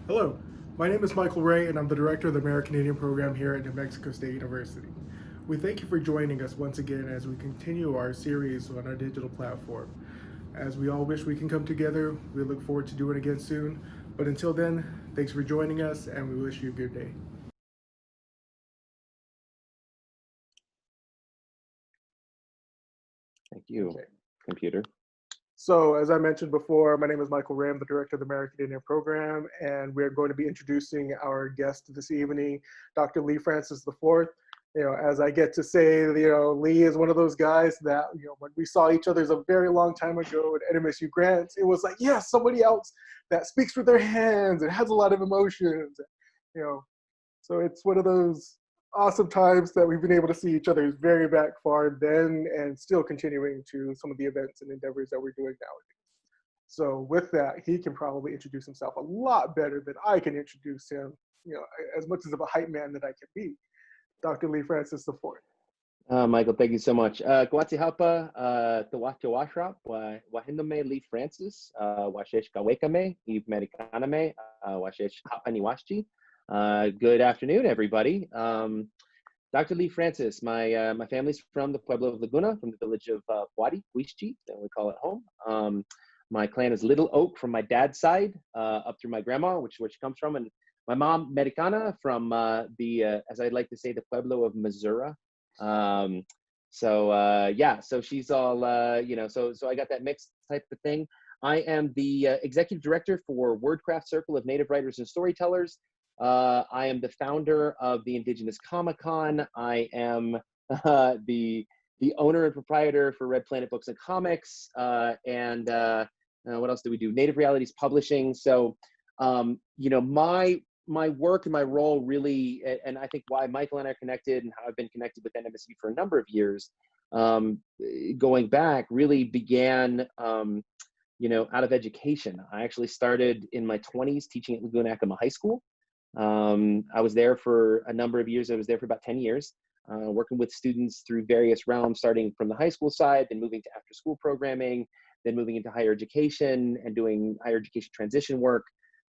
Hello, my name is Michael Ray, and I'm the director of the American Indian Program here at New Mexico State University. We thank you for joining us once again as we continue our series on our digital platform. As we all wish we can come together, we look forward to doing it again soon. But until then, thanks for joining us, and we wish you a good day. Thank you, Okay. computer. So, as I mentioned before, my name is Michael Ray. I'm the director of the American Indian Program, and we're going to be introducing our guest this evening, Dr. Lee Francis IV. As I get to say, Lee is one of those guys that, when we saw each other a very long time ago at NMSU Grants, it was like, yes, somebody else that speaks with their hands and has a lot of emotions, you know. So it's one of those awesome times that we've been able to see each other very back far then and still continuing to some of the events and endeavors that we're doing nowadays. So with that, he can probably introduce himself a lot better than I can introduce him, as much as of a hype man that I can be. Dr. Lee Francis IV. Michael, thank you so much. Gwati hapa, tawacha washrap, wahindome Lee Francis, washesh kawekame, eve medicaname, washesh hapani washchi. Good afternoon, everybody. Dr. Lee Francis, my family's from the Pueblo of Laguna, from the village of Huari, Huichi, and we call it home. My clan is Little Oak from my dad's side, up through my grandma, which is where she comes from, and my mom, Americana, from as I'd like to say, the Pueblo of Missouri. So she's all, so I got that mixed type of thing. I am the executive director for WordCraft Circle of Native Writers and Storytellers. I am the founder of the Indigenous Comic-Con. I am the owner and proprietor for Red Planet Books and Comics. And what else do we do? Native Realities Publishing. So, my work and my role really, and I think why Michael and I are connected and how I've been connected with NMSU for a number of years, going back, really began, out of education. I actually started in my 20s teaching at Laguna Acoma High School. I was there for a number of years. I was there for about 10 years, working with students through various realms, starting from the high school side, then moving to after school programming, then moving into higher education and doing higher education transition work.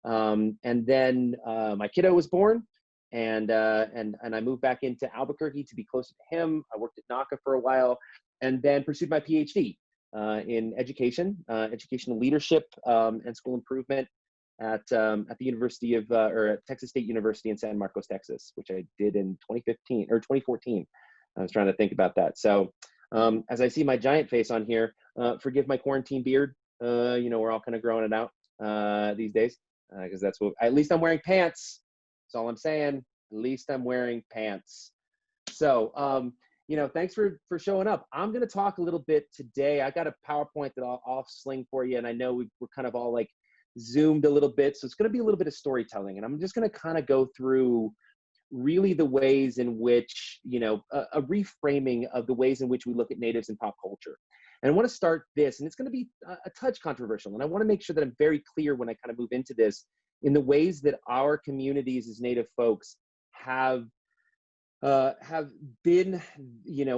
And then my kiddo was born, and I moved back into Albuquerque to be closer to him. I worked at NACA for a while, and then pursued my PhD in education, educational leadership, and school improvement at the University of or at Texas State University in San Marcos, Texas, which I did in 2015 or 2014. I was trying to think about that. So as I see my giant face on here, forgive my quarantine beard. We're all kind of growing it out these days. Because that's what, at least I'm wearing pants. That's all I'm saying. At least I'm wearing pants. So, thanks for showing up. I'm going to talk a little bit today. I got a PowerPoint that I'll sling for you. And I know we're kind of all like zoomed a little bit. So it's going to be a little bit of storytelling. And I'm just going to kind of go through really the ways in which, a reframing of the ways in which we look at natives in pop culture. And I want to start this, and it's going to be a touch controversial. And I want to make sure that I'm very clear when I kind of move into this in the ways that our communities as Native folks have been,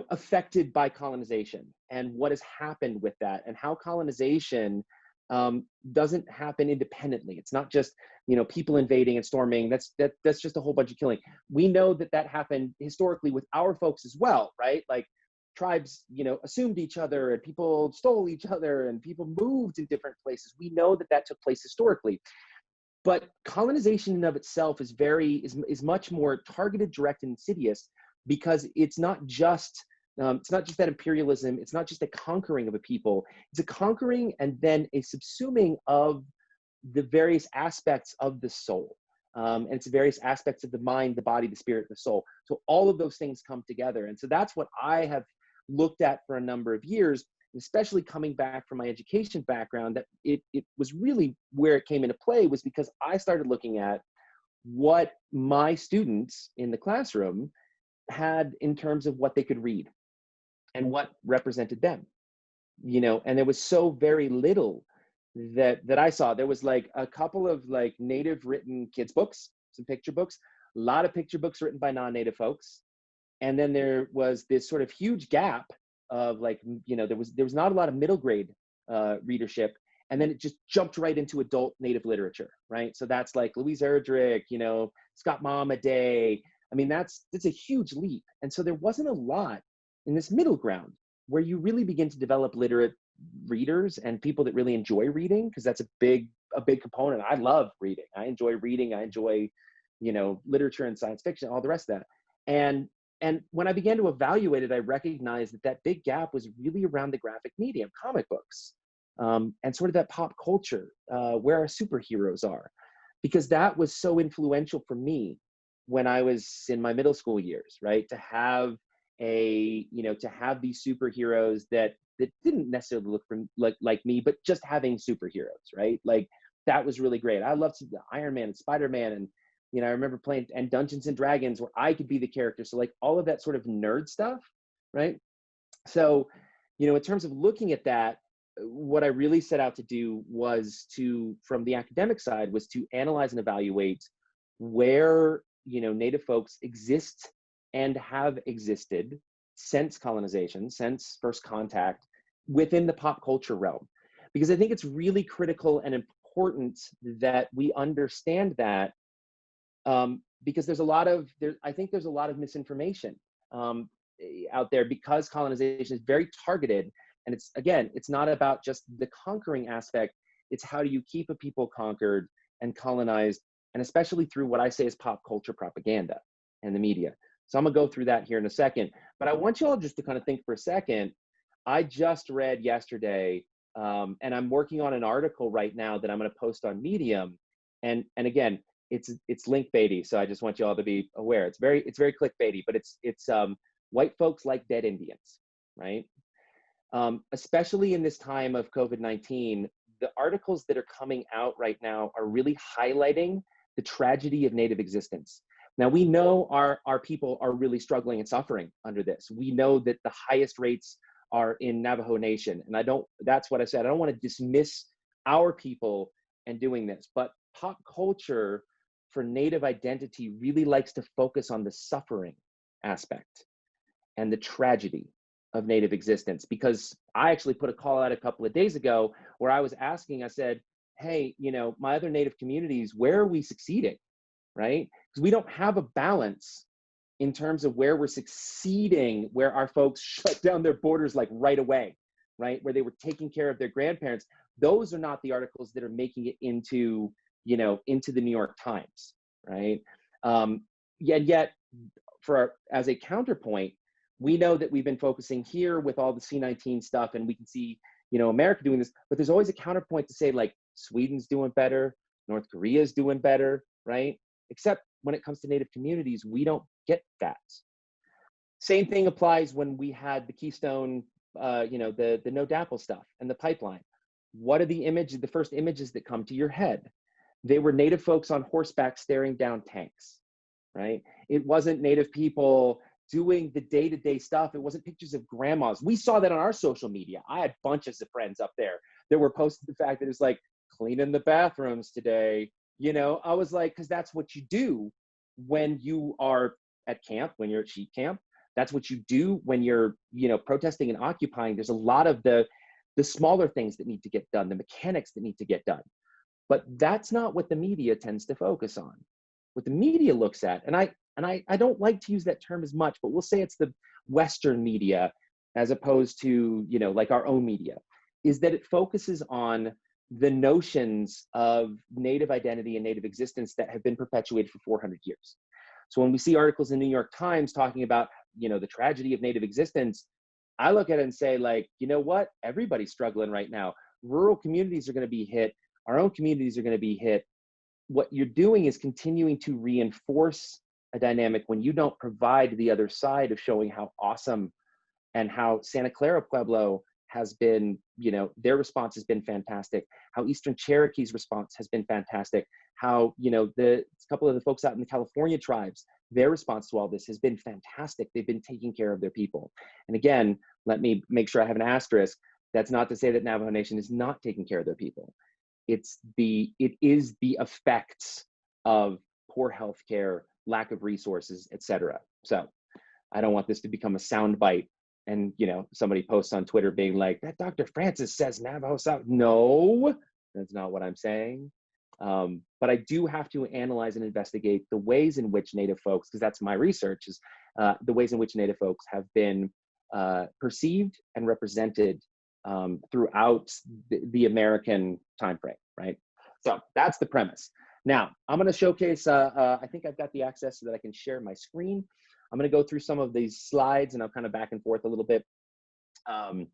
affected by colonization and what has happened with that, and how colonization doesn't happen independently. It's not just, people invading and storming. That's just a whole bunch of killing. We know that happened historically with our folks as well, right? Like, tribes, assumed each other, and people stole each other, and people moved in different places. We know that took place historically. But colonization in of itself is much more targeted, direct, and insidious, because it's not just that imperialism. It's not just a conquering of a people. It's a conquering and then a subsuming of the various aspects of the soul. And it's various aspects of the mind, the body, the spirit, the soul. So all of those things come together. And so that's what I have looked at for a number of years, especially coming back from my education background, that it was really where it came into play was because I started looking at what my students in the classroom had in terms of what they could read and what represented them, and there was so very little that I saw. There was like a couple of like native written kids books, some picture books, a lot of picture books written by non-native folks. And then there was this sort of huge gap of like, there was not a lot of middle grade readership. And then it just jumped right into adult Native literature, right? So that's like Louise Erdrich, Scott Momaday. I mean, that's a huge leap. And so there wasn't a lot in this middle ground where you really begin to develop literate readers and people that really enjoy reading, because that's a big component. I love reading. I enjoy reading. I enjoy, literature and science fiction, all the rest of that. And when I began to evaluate it, I recognized that big gap was really around the graphic medium, comic books, and sort of that pop culture, where our superheroes are, because that was so influential for me when I was in my middle school years, right? To have these superheroes that didn't necessarily look like me, but just having superheroes, right? Like that was really great. I loved Iron Man and Spider-Man, and I remember playing and Dungeons and Dragons where I could be the character. So like all of that sort of nerd stuff, right? So, in terms of looking at that, what I really set out to do was from the academic side, was to analyze and evaluate where, Native folks exist and have existed since colonization, since first contact within the pop culture realm. Because I think it's really critical and important that we understand that, because there's a lot of misinformation out there, because colonization is very targeted. And it's not about just the conquering aspect. It's how do you keep a people conquered and colonized, and especially through what I say is pop culture propaganda and the media. So I'm gonna go through that here in a second, but I want you all just to kind of think for a second. I just read yesterday, and I'm working on an article right now that I'm gonna post on Medium. And again, it's linkbaity, so I just want you all to be aware. It's very clickbaity, but it's white folks like dead Indians, right? Especially in this time of COVID-19, the articles that are coming out right now are really highlighting the tragedy of Native existence. Now, we know our people are really struggling and suffering under this. We know that the highest rates are in Navajo Nation. And that's what I said. I don't want to dismiss our people and doing this, but pop culture for Native identity really likes to focus on the suffering aspect and the tragedy of Native existence. Because I actually put a call out a couple of days ago where I was asking, I said, hey, my other Native communities, where are we succeeding, right? Because we don't have a balance in terms of where we're succeeding, where our folks shut down their borders like right away, right? Where they were taking care of their grandparents. Those are not the articles that are making it into the New York Times, right? Yet as a counterpoint, we know that we've been focusing here with all the C-19 stuff, and we can see, America doing this, but there's always a counterpoint to say like Sweden's doing better, North Korea's doing better, right? Except when it comes to Native communities, we don't get that. Same thing applies when we had the Keystone, the No DAPL stuff and the pipeline. What are the first images that come to your head? They were Native folks on horseback staring down tanks, right? It wasn't Native people doing the day-to-day stuff. It wasn't pictures of grandmas. We saw that on our social media. I had bunches of friends up there that were posting the fact that it's like cleaning the bathrooms today. I was like, because that's what you do when you are at camp, when you're at sheep camp. That's what you do when you're, protesting and occupying. There's a lot of the smaller things that need to get done, the mechanics that need to get done. But that's not what the media tends to focus on. What the media looks at, and I don't like to use that term as much, but we'll say it's the Western media as opposed to, like our own media, is that it focuses on the notions of Native identity and Native existence that have been perpetuated for 400 years. So when we see articles in the New York Times talking about, the tragedy of Native existence, I look at it and say, like, you know what? Everybody's struggling right now. Rural communities are going to be hit. Our own communities are going to be hit. What you're doing is continuing to reinforce a dynamic when you don't provide the other side of showing how awesome and how Santa Clara Pueblo has been, their response has been fantastic, how Eastern Cherokee's response has been fantastic, how, the couple of the folks out in the California tribes, their response to all this has been fantastic. They've been taking care of their people. And again, let me make sure I have an asterisk. That's not to say that Navajo Nation is not taking care of their people. It is the effects of poor healthcare, lack of resources, etc. So I don't want this to become a soundbite and somebody posts on Twitter being like, that Dr. Francis says Navajo South. No, That's not what I'm saying. But I do have to analyze and investigate the ways in which Native folks, because that's my research, is the ways in which Native folks have been perceived and represented throughout the American time frame, right? So that's the premise. Now, I'm going to showcase, I think I've got the access so that I can share my screen. I'm going to go through some of these slides, and I'll kind of back and forth a little bit. You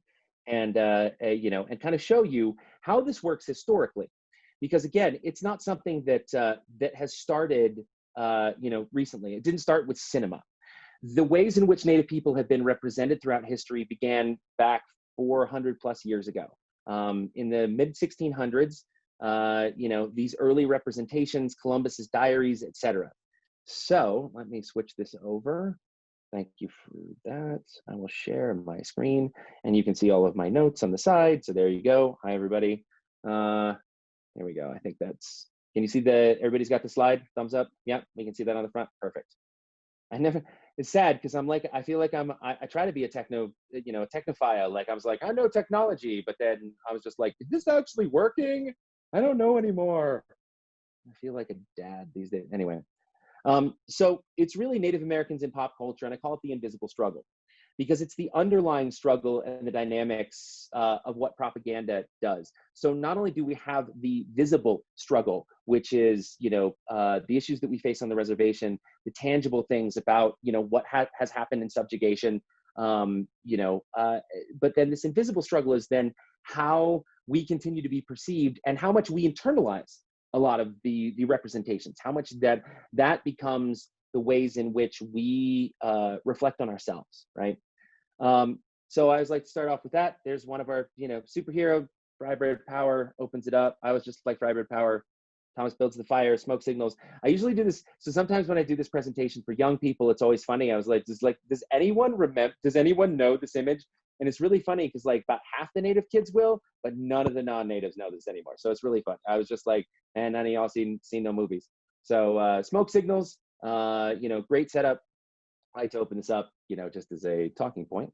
know, and kind of show you how this works historically, because again, it's not something that that has started, you know, recently. It didn't start with cinema. The ways in which Native people have been represented throughout history began back 400 plus years ago. In the mid 1600s, you know, these early representations, Columbus's diaries, etc. So let me switch this over. Thank you for that. I will share my screen and you can see all of my notes on the side. So there you go. Hi, everybody. Here we go. I think that's, can you see everybody's got the slide? Thumbs up. Yeah, we can see that on the front. Perfect. It's sad because I'm like, I feel like I try to be a you know, a technophile. Like I was like, I know technology, but then I was just like, is this actually working? I don't know anymore. I feel like a dad these days. Anyway. So it's really Native Americans in pop culture, and I call it the invisible struggle, because it's the underlying struggle and the dynamics of what propaganda does. So not only do we have the visible struggle, which is, you know, the issues that we face on the reservation, the tangible things about, you know, what has happened in subjugation, you know, but then this invisible struggle is then how we continue to be perceived and how much we internalize a lot of the representations, how much that becomes the ways in which we reflect on ourselves, right? So I always like to start off with that. There's one of our, you know, superhero, Frybird Power opens it up. I was just like Frybird Power. Thomas builds the fire, smoke signals. I usually do this. So sometimes when I do this presentation for young people, it's always funny. I was like, does anyone remember, does anyone know this image? And it's really funny because like about half the Native kids will, but none of the non-natives know this anymore. So it's really fun. I was just like, and none of y'all seen no movies. So smoke signals, you know, great setup. I like to open this up, you know, just as a talking point.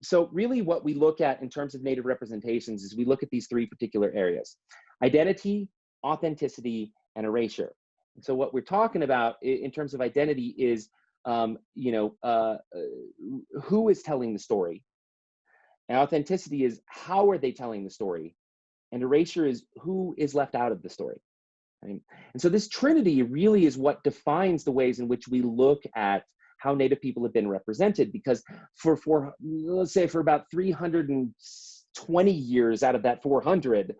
So really what we look at in terms of Native representations is we look at these three particular areas: identity, authenticity, and erasure. And so what we're talking about in terms of identity is, you know, who is telling the story? And authenticity is how are they telling the story? And erasure is who is left out of the story. Right? And so this trinity really is what defines the ways in which we look at how Native people have been represented, because for let's say for about 320 years out of that 400,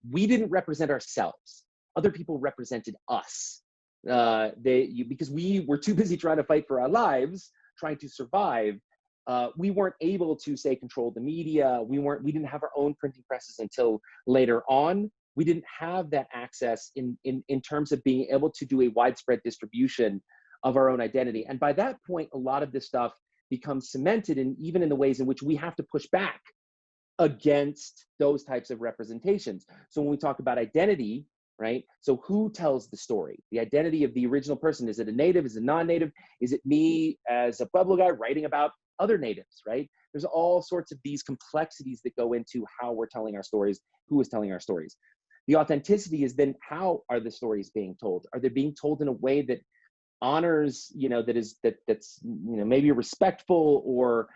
we didn't represent ourselves. Other people represented us. Because we were too busy trying to fight for our lives, trying to survive. We weren't able to, say, control the media. We didn't have our own printing presses until later on. We didn't have that access in terms of being able to do a widespread distribution of our own identity. And by that point, a lot of this stuff becomes cemented, and even in the ways in which we have to push back against those types of representations. So when we talk about identity, right? So who tells the story? The identity of the original person. Is it a native? Is it non-native? Is it me as a Pueblo guy writing about other natives, right? There's all sorts of these complexities that go into how we're telling our stories, who is telling our stories. The authenticity is then how are the stories being told? Are they being told in a way that honors, you know, that's, you know, maybe respectful, or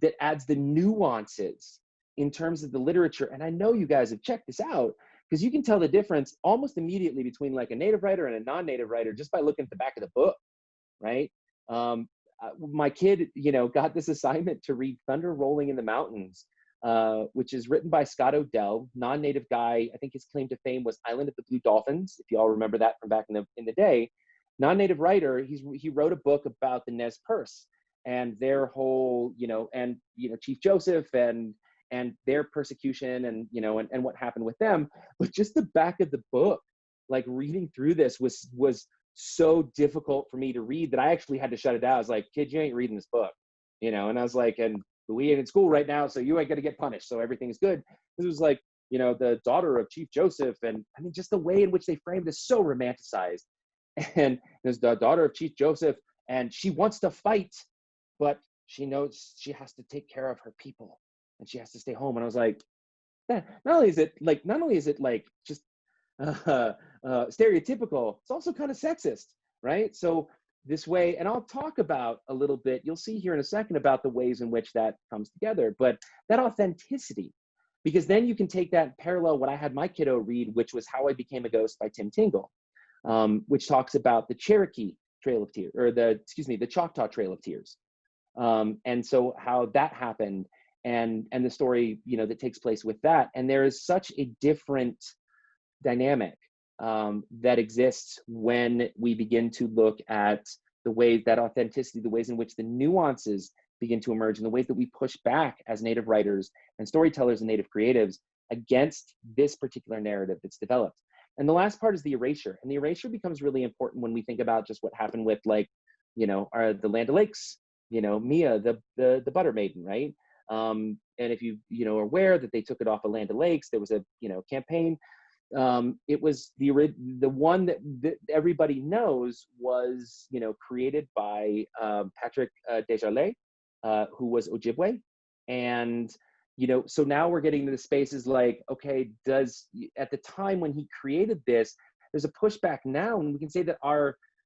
that adds the nuances in terms of the literature? And I know you guys have checked this out, because you can tell the difference almost immediately between like a native writer and a non-native writer just by looking at the back of the book, right? My kid, you know, got this assignment to read Thunder Rolling in the Mountains, which is written by Scott Odell, non-native guy. I think his claim to fame was Island of the Blue Dolphins, if you all remember that from back in the day. Non-native writer. He wrote a book about the Nez Perce and their whole, you know, and, you know, Chief Joseph and their persecution and, you know, and what happened with them. But just the back of the book, like reading through this was so difficult for me to read that I actually had to shut it down. I was like, kid, you ain't reading this book, you know? And I was like, and we ain't in school right now, so you ain't gonna get punished, so everything's good. This was like, you know, the daughter of Chief Joseph, and I mean, just the way in which they framed it is so romanticized. And there's the daughter of Chief Joseph, and she wants to fight, but she knows she has to take care of her people and she has to stay home. And I was like, not only is it like just stereotypical, it's also kind of sexist, right? So this way, and I'll talk about a little bit, you'll see here in a second about the ways in which that comes together, but that authenticity, because then you can take that parallel what I had my kiddo read, which was How I Became a Ghost by Tim Tingle, which talks about the Cherokee Trail of Tears, or the Choctaw Trail of Tears. And so how that happened, and the story, that takes place with that. And there is such a different dynamic that exists when we begin to look at the ways that authenticity, the ways in which the nuances begin to emerge, and the ways that we push back as Native writers and storytellers and Native creatives against this particular narrative that's developed. And the last part is the erasure. And the erasure becomes really important when we think about just what happened with, like, the Land O'Lakes, Mia, the Butter Maiden, right? And if you, are aware that they took it off of Land O'Lakes, there was a, campaign. It was the one that everybody knows was, created by Patrick Desjardins, who was Ojibwe. And, so now we're getting to the spaces like, okay, at the time when he created this, there's a pushback now, and we can say that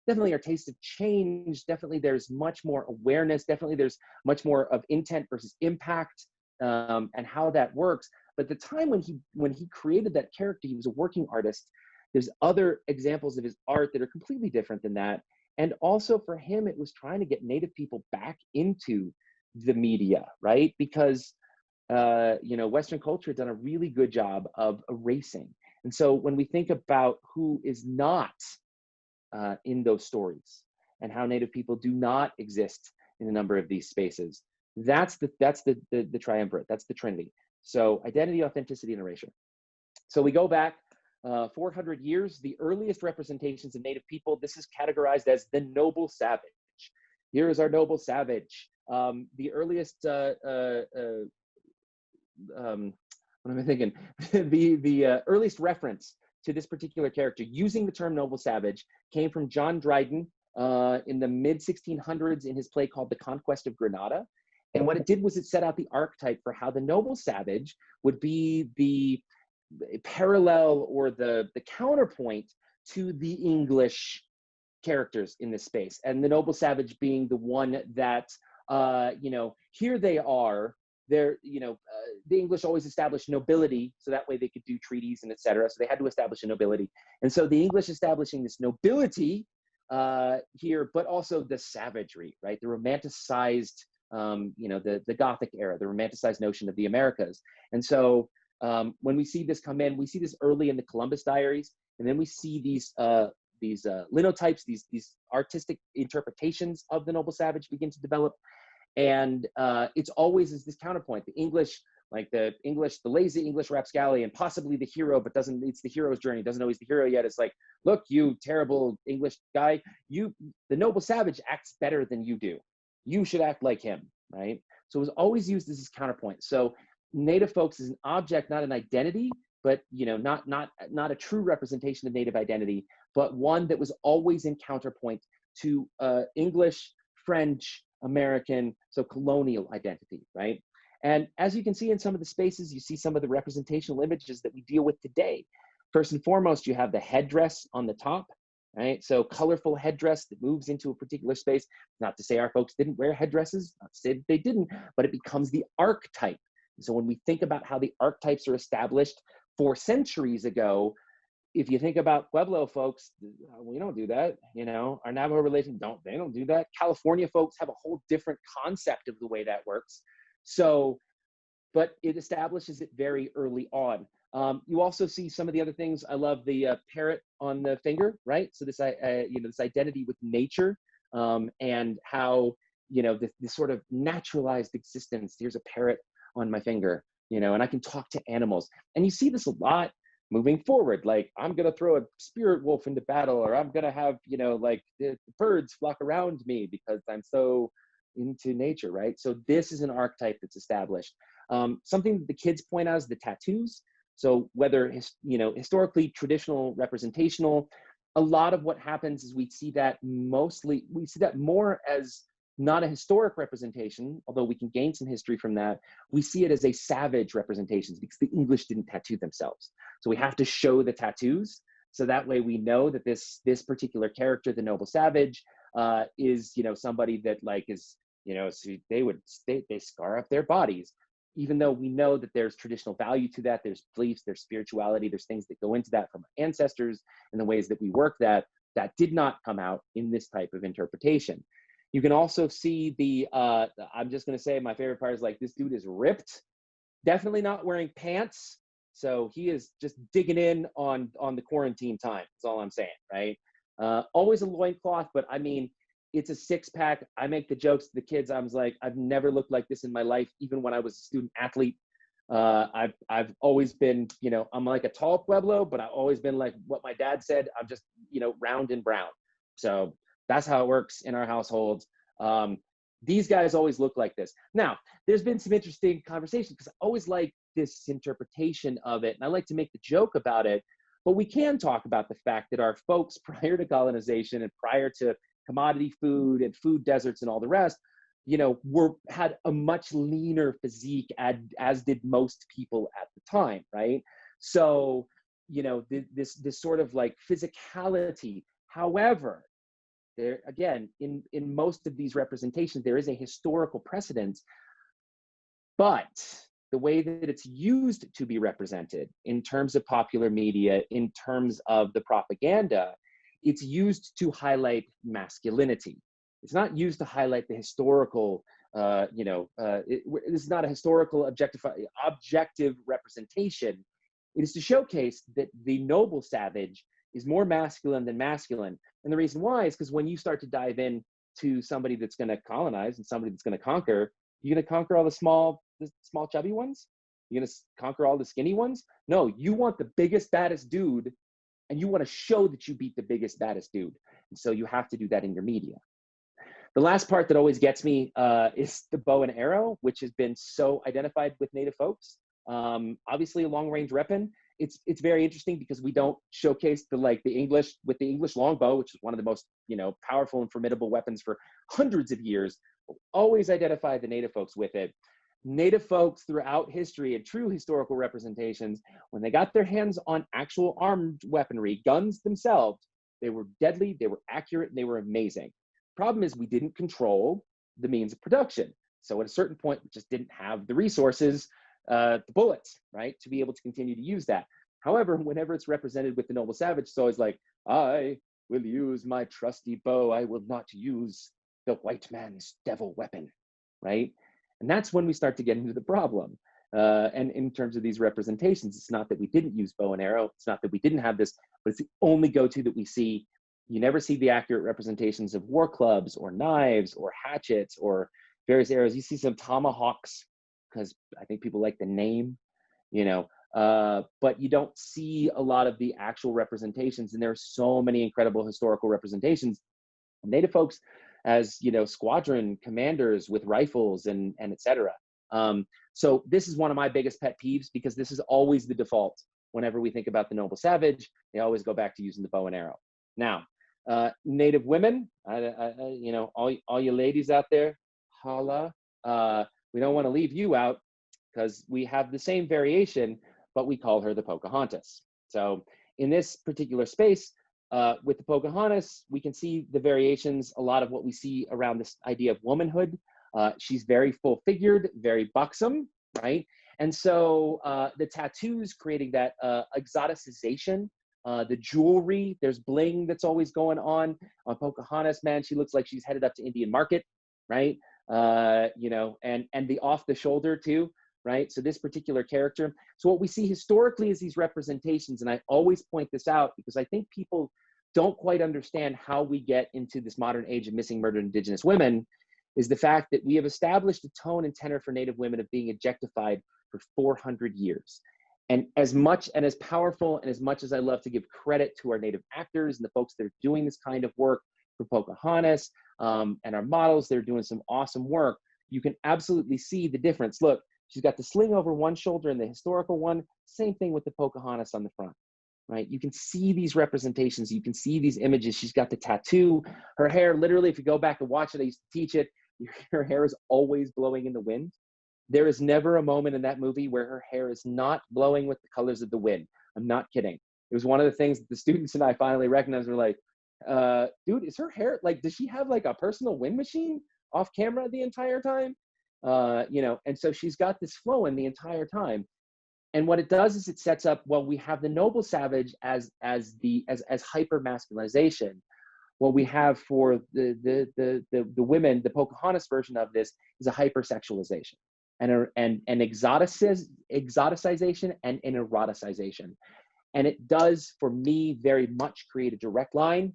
definitely our tastes have changed. Definitely there's much more awareness. Definitely there's much more of intent versus impact, and how that works. But the time when he created that character, he was a working artist. There's other examples of his art that are completely different than that. And also for him, it was trying to get Native people back into the media, right? Because, Western culture had done a really good job of erasing. And so when we think about who is not in those stories, and how Native people do not exist in a number of these spaces, that's the triumvirate, that's the trinity. So identity, authenticity, and erasure. So we go back 400 years, the earliest representations of Native people, this is categorized as the noble savage. Here is our noble savage. The earliest, what am I thinking? the earliest reference to this particular character using the term noble savage came from John Dryden in the mid-1600s in his play called The Conquest of Granada. And what it did was it set out the archetype for how the noble savage would be the parallel or the counterpoint to the English characters in this space. And the noble savage being the one that, here they are, they're, the English always established nobility, so that way they could do treaties and etc. So they had to establish a nobility. And so the English establishing this nobility here, but also the savagery, right? The romanticized, the Gothic era, the romanticized notion of the Americas. And so when we see this come in, we see this early in the Columbus diaries, and then we see these linotypes, these artistic interpretations of the noble savage begin to develop. And it's always as this counterpoint. The English, the lazy English rapscallion, possibly the hero, but it's the hero's journey, doesn't know he's the hero yet. It's like, look, you terrible English guy, the noble savage acts better than you do. You should act like him, right? So it was always used as this counterpoint. So Native folks is an object, not an identity, but not a true representation of Native identity, but one that was always in counterpoint to English, French, American, so colonial identity, right? And as you can see in some of the spaces, you see some of the representational images that we deal with today. First and foremost, you have the headdress on the top, right? So colorful headdress that moves into a particular space. Not to say our folks didn't wear headdresses, not to say that they didn't, but it becomes the archetype. So when we think about how the archetypes are established 4 centuries ago, if you think about Pueblo folks, we don't do that. Our Navajo religion, they don't do that. California folks have a whole different concept of the way that works. So, but it establishes it very early on. You also see some of the other things. I love the parrot on the finger, right? So this, this identity with nature, and how, this sort of naturalized existence. Here's a parrot on my finger, and I can talk to animals. And you see this a lot moving forward, like I'm going to throw a spirit wolf into battle, or I'm going to have, the birds flock around me because I'm so into nature, right? So this is an archetype that's established. Something that the kids point out is the tattoos. So whether, historically, traditional, representational, a lot of what happens is we see that more as not a historic representation, although we can gain some history from that. We see it as a savage representation because the English didn't tattoo themselves. So we have to show the tattoos. So that way we know that this particular character, the noble savage, is, you know, somebody that like is, you know, so they scar up their bodies, even though we know that there's traditional value to that. There's beliefs, there's spirituality, there's things that go into that from our ancestors and the ways that we work that did not come out in this type of interpretation. You can also see the, I'm just going to say my favorite part is like, this dude is ripped, definitely not wearing pants. So he is just digging in on the quarantine time. That's all I'm saying, right? Always a loincloth, but I mean, it's a six-pack. I make the jokes to the kids. I was like, I've never looked like this in my life, even when I was a student athlete. I've always been, you know, I'm like a tall Pueblo, but I've always been like what my dad said. I'm just, you know, round and brown. So that's how it works in our household. These guys always look like this. Now, there's been some interesting conversations because I always like this interpretation of it, and I like to make the joke about it. But we can talk about the fact that our folks prior to colonization and prior to commodity food and food deserts and all the rest, you know, had a much leaner physique, as did most people at the time, right? So, you know, this sort of like physicality. However, there again, in most of these representations, there is a historical precedence, but the way that it's used to be represented in terms of popular media, in terms of the propaganda, it's used to highlight masculinity. It's not used to highlight the historical, this is not a historical objective representation. It is to showcase that the noble savage is more masculine than masculine. And the reason why is because when you start to dive in to somebody that's going to colonize and somebody that's going to conquer, you're going to conquer all the small chubby ones? You're going to conquer all the skinny ones? No, you want the biggest, baddest dude, and you want to show that you beat the biggest, baddest dude. And so you have to do that in your media. The last part that always gets me is the bow and arrow, which has been so identified with Native folks. Obviously, a long-range weapon. It's very interesting because we don't showcase the English longbow, which is one of the most, you know, powerful and formidable weapons for hundreds of years. We'll always identify the Native folks with it. Native folks throughout history and true historical representations, when they got their hands on actual armed weaponry, guns themselves, they were deadly, they were accurate, and they were amazing. Problem is we didn't control the means of production. So at a certain point, we just didn't have the resources, the bullets, right, to be able to continue to use that. However, whenever it's represented with the noble savage, it's always like, I will use my trusty bow. I will not use the white man's devil weapon, right? And that's when we start to get into the problem. And in terms of these representations, it's not that we didn't use bow and arrow. It's not that we didn't have this, but it's the only go-to that we see. You never see the accurate representations of war clubs or knives or hatchets or various arrows. You see some tomahawks because I think people like the name, you know, but you don't see a lot of the actual representations. And there are so many incredible historical representations. Native folks as, you know, squadron commanders with rifles and et cetera. So this is one of my biggest pet peeves because this is always the default. Whenever we think about the noble savage, they always go back to using the bow and arrow. Now, Native women, you know, all you ladies out there, holla. We don't want to leave you out because we have the same variation, but we call her the Pocahontas. So in this particular space, with the Pocahontas, we can see the variations, a lot of what we see around this idea of womanhood. She's very full-figured, very buxom, right? And so the tattoos creating that exoticization, the jewelry, there's bling that's always going on Pocahontas, man. She looks like she's headed up to Indian Market, right? You know, and the off the shoulder too, right? So this particular character. So what we see historically is these representations, and I always point this out because I think people don't quite understand how we get into this modern age of missing, murdered Indigenous women, is the fact that we have established a tone and tenor for Native women of being objectified for 400 years. And as much and as powerful and as much as I love to give credit to our Native actors and the folks that are doing this kind of work for Pocahontas and our models, they're doing some awesome work, you can absolutely see the difference. Look, she's got the sling over one shoulder in the historical one, same thing with the Pocahontas on the front, right? You can see these representations, you can see these images. She's got the tattoo, her hair, literally, if you go back and watch it, I used to teach it, her hair is always blowing in the wind. There is never a moment in that movie where her hair is not blowing with the colors of the wind. I'm not kidding. It was one of the things that the students and I finally recognized. We're like, dude, is her hair, like, does she have like a personal wind machine off camera the entire time? And so she's got this flowing the entire time. And what it does is it sets up, well, we have the noble savage as hyper masculinization. What we have for the women, the Pocahontas version of this is a hypersexualization and an exoticization and an eroticization. And it does, for me, very much create a direct line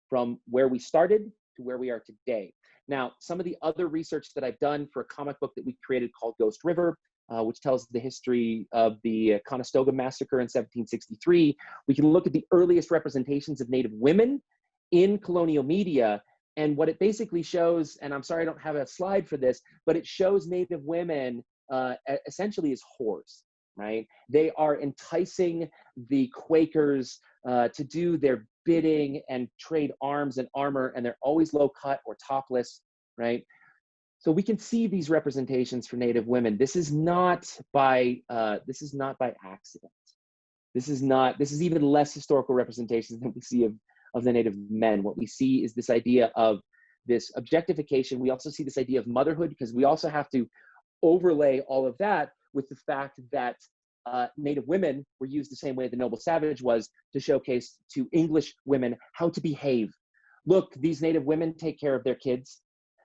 from where we started to where we are today. Now, some of the other research that I've done for a comic book that we created called Ghost River, which tells the history of the Conestoga Massacre in 1763, we can look at the earliest representations of Native women in colonial media. And what it basically shows, and I'm sorry I don't have a slide for this, but it shows Native women essentially as whores, right? They are enticing the Quakers to do their bidding and trade arms and armor, and they're always low cut or topless, right? So we can see these representations for Native women. This is not by accident. This is even less historical representations than we see of the Native men. What we see is this idea of this objectification. We also see this idea of motherhood, because we also have to overlay all of that with the fact that Native women were used the same way the noble savage was, to showcase to English women how to behave. Look, these Native women take care of their kids.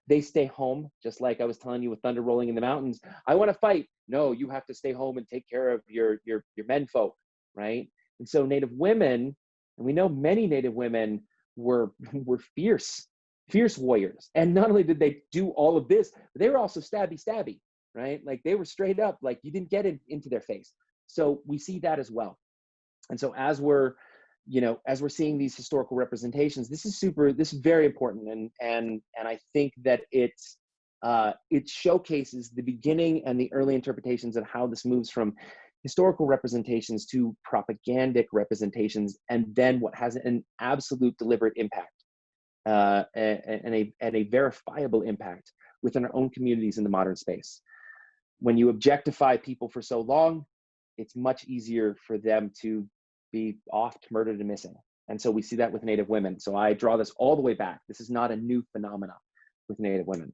They stay home, just like I was telling you with thunder rolling in the mountains. I want to fight. No, you have to stay home and take care of your menfolk, right? And so Native women, and we know many Native women were fierce warriors. And not only did they do all of this, but they were also stabby, right? Like, they were straight up, like, you didn't get it into their face. So we see that as well. And so as we're seeing these historical representations, this is very important. And I think that it showcases the beginning and the early interpretations of how this moves from historical representations to propagandic representations, and then what has an absolute deliberate impact and a verifiable impact within our own communities in the modern space. When you objectify people for so long, it's much easier for them to be offed, murdered, and missing. And so we see that with Native women. So I draw this all the way back. This is not a new phenomenon with Native women.